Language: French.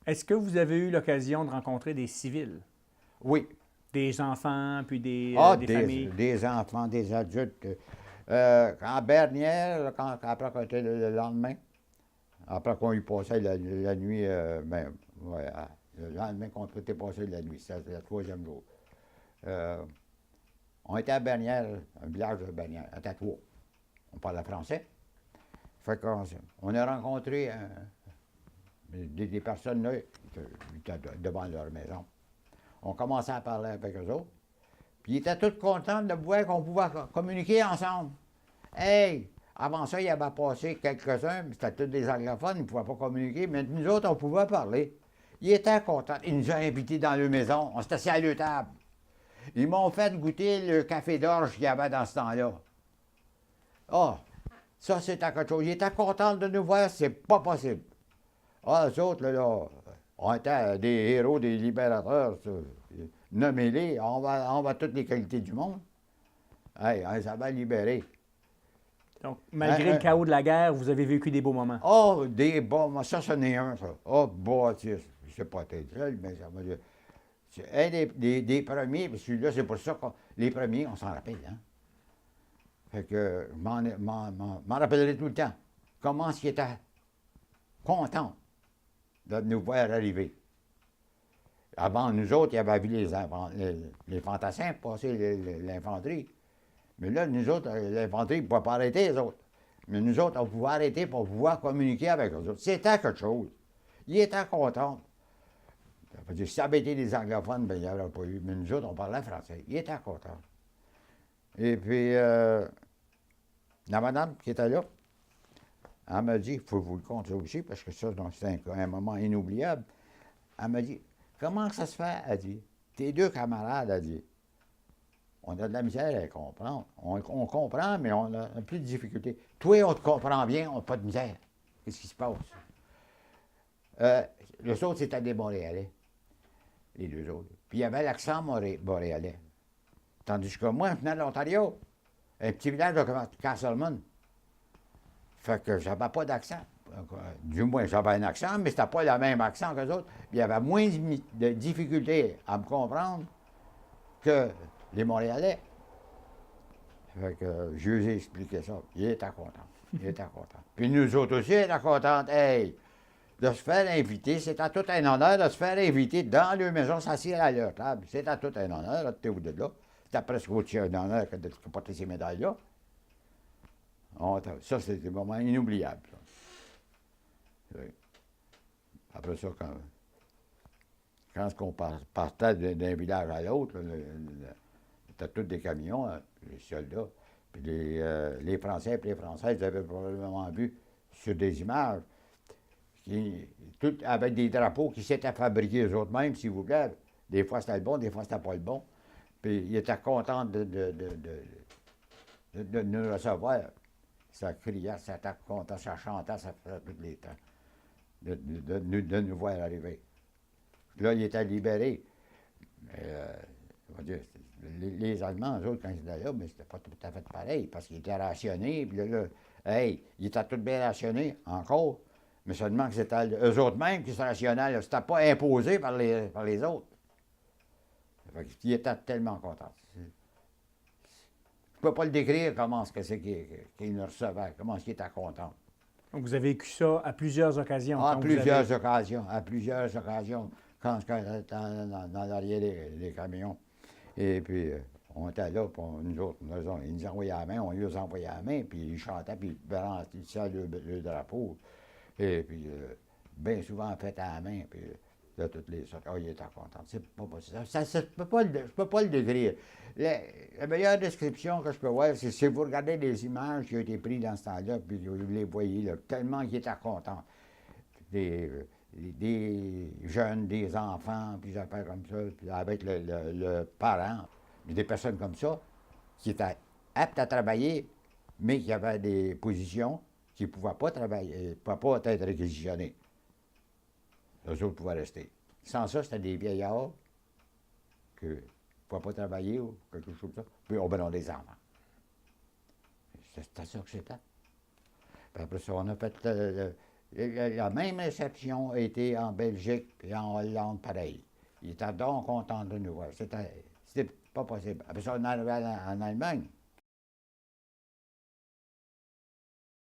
Est-ce que vous avez eu l'occasion de rencontrer des civils, Oui. des enfants, puis Ah, des familles? des enfants, des adultes. En Bernière, après qu'on était le lendemain, après qu'on y passait la nuit, ouais, le lendemain qu'on était passé la nuit, c'était le troisième jour. Euh, on était à Bernière, un village de Bernière, à Tatouo. On parlait français. Fait qu'on on a rencontré des personnes là, qui étaient devant leur maison. On commençait à parler avec eux autres. Puis ils étaient tous contents de voir qu'on pouvait communiquer ensemble. Hey! Avant ça, il y avait passé quelques-uns, mais c'était tous des anglophones, ils ne pouvaient pas communiquer, mais nous autres, on pouvait parler. Ils étaient contents. Ils nous ont invités dans leur maison. On s'est assis à leur table. Ils m'ont fait goûter le café d'orge qu'il y avait dans ce temps-là. Ah! Ça, c'était quelque chose. Ils étaient contents de nous voir, c'est pas possible. Ah, eux autres, là, on était des héros, des libérateurs, ça. Nommez-les, on va toutes les qualités du monde. Hey, on les avait libérés. Donc, Hein, malgré le chaos de la guerre, vous avez vécu des beaux moments. oh, des bons, ça, c'en est un, ça. Oh, bâtisse, je sais pas être seul, mais ça va dire. C'est un des premiers, puis celui-là, c'est pour ça que les premiers, on s'en rappelle, hein. Fait que, m'en rappellerai tout le temps. Comment est-ce qu'ils étaient contents de nous voir arriver. Avant nous autres, il y avait vu les fantassins passer l'infanterie. Mais là, nous autres, l'infanterie ne pouvait pas arrêter les autres. Mais nous autres, on pouvait arrêter pour pouvoir communiquer avec eux autres. C'était quelque chose. Ils étaient contents. Ça veut dire, si ça avait été des anglophones, ben, il n'y aurait pas eu. Mais nous autres, on parlait français. Ils étaient contents. Et puis, la madame qui était là, elle m'a dit, il faut que vous le compter aussi, parce que ça, c'est un moment inoubliable. Elle m'a dit, comment ça se fait? Elle dit, tes deux camarades, elle dit, on a de la misère à comprendre. On comprend, mais on a plus de difficultés. Toi, on te comprend bien, on n'a pas de misère. Qu'est-ce qui se passe? Les autres, c'était des Montréalais. Les deux autres. Puis il y avait l'accent montréalais. Tandis que moi, je venais de l'Ontario, un petit village de Castleman. Fait que j'avais pas d'accent. Du moins, j'avais un accent, mais c'était pas le même accent que les autres. Puis il y avait moins de difficultés à me comprendre que les Montréalais. Fait que je lui ai expliqué ça. Il était content. Il était content. Puis nous autres aussi, on était contents. Hey, de se faire inviter, c'était tout un honneur de se faire inviter dans leur maison, s'asseoir à leur table. C'était tout un honneur, de là. C'était presque aussi un honneur que de porter ces médailles-là. Ça, c'était des moments inoubliables. Ça. Oui. Après ça, quand on partait d'un village à l'autre, c'était tous des camions, hein, les soldats. Puis les Français et les Françaises avaient probablement vu sur des images, tout avec des drapeaux qui s'étaient fabriqués eux-mêmes, s'il vous plaît. Des fois c'était le bon, des fois c'était pas le bon. Puis ils étaient contents de nous recevoir. Ça criait, ça était content, ça chantait, ça faisait tous les temps de nous voir arriver. Là, ils étaient libérés. Mais, on va dire, les Allemands, eux autres, quand ils étaient là, mais c'était pas tout à fait pareil, parce qu'ils étaient rationnés, puis là, hey, ils étaient tous bien rationnés, encore, mais seulement que c'était eux autres mêmes qui se rationnaient, là. C'était pas imposé par les autres. Fait qu'ils étaient tellement contents. Je peux pas le décrire comment c'est qu'ils nous recevaient, comment ils étaient contents. Donc, vous avez vécu ça à plusieurs occasions. À quand plusieurs occasions, à plusieurs occasions, quand j'étais dans l'arrière des camions. Et puis, on était là, puis nous autres, ils nous envoyaient la main, on lui a envoyé la main, puis ils chantaient, puis ils balançaient le drapeau. Et puis, bien souvent, fait à la main, puis là, toutes les sortes. Oh, il était content. C'est pas possible. Je peux pas le décrire. La meilleure description que je peux voir, c'est si vous regardez les images qui ont été prises dans ce temps-là, puis vous les voyez, là, tellement qu'ils étaient contents. Des jeunes, des enfants, puis des affaires comme ça, puis avec le parent, des personnes comme ça, qui étaient aptes à travailler, mais qui avaient des positions qui ne pouvaient pas travailler, ne pouvaient pas être réquisitionnées. Les autres pouvaient rester. Sans ça, c'était des vieillards qui ne pouvaient pas travailler ou quelque chose comme ça. Puis on ben des enfants. C'était ça que c'était. Puis après ça, on a fait La même réception a été en Belgique et en Hollande, pareil. Ils étaient donc contents de nous voir. C'était pas possible. Après ça, on est arrivé en Allemagne.